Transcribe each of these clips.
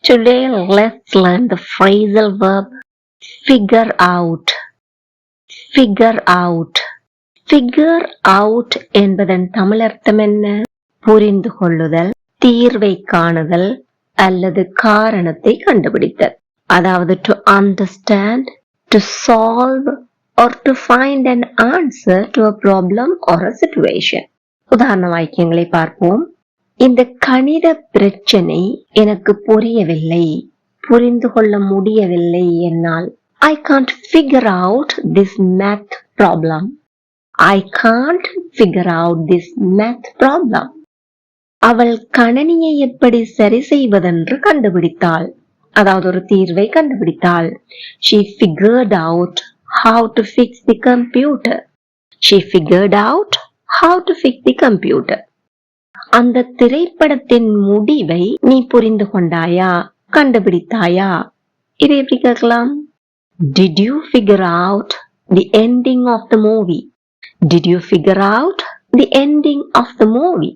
Today let's learn the phrasal verb figure out. Figure out. Figure out என்பதன் தமிழர்த்தம் என்ன? புரிந்து கொள்ளுதல், தீர்வை காணுதல் அல்லது காரணத்தை கண்டுபிடித்தல். அதாவது to understand, to solve or to find an answer to a problem or a situation. உதாரண வாக்கியங்களை பார்ப்போம். இந்த கணித பிரச்சனை எனக்கு புரியவில்லை, புரிந்து கொள்ள முடியவில்லை என்னால். I can't figure out this math problem. I can't figure out this math problem. அவள் கணனியை எப்படி சரி செய்வதென்று கண்டுபிடித்தாள். அதாவது ஒரு தீர்வை கண்டுபிடித்தாள். She figured out how to fix the computer. She figured out how to fix the computer. அந்த திரைப்படத்தின் முடிவை நீ புரிந்து கொண்டாயா, கண்டுபிடித்தாயா? இதை எப்படி கேட்கலாம்? Did you figure out the ending of the movie? Did you figure out the ending of the movie?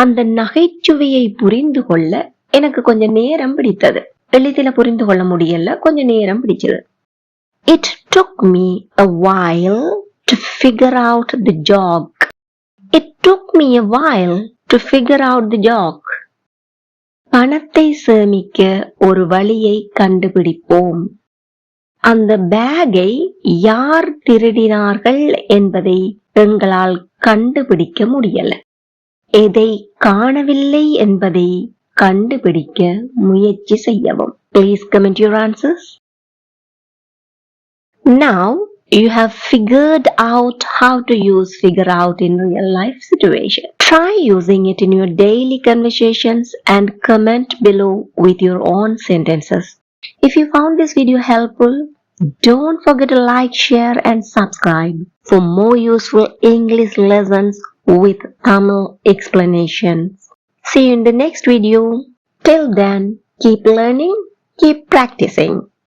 அந்த நகைச்சுவையை புரிந்து கொள்ள எனக்கு கொஞ்சம் நேரம் பிடித்தது. எளிதில் புரிந்து கொள்ள முடியல, கொஞ்சம் நேரம் பிடிச்சது. It took me a while to figure out the joke. It took me a while to figure out the joke. பணத்தை சேமிக்க ஒரு வழியை கண்டுபிடிப்போம். அந்த பேக்கை யார் திருடினார்கள் என்பதை எங்களால் கண்டுபிடிக்க முடியல. எதை காணவில்லை என்பதை கண்டுபிடிக்க முயற்சி செய்யவும். Please comment your answers. Now you have figured out how to use figure out in real life situation. Try using it in your daily conversations and comment below with your own sentences. If you found this video helpful, don't forget to like, share and subscribe for more useful English lessons with Tamil explanations. See you in the next video. Till then, keep learning, keep practicing.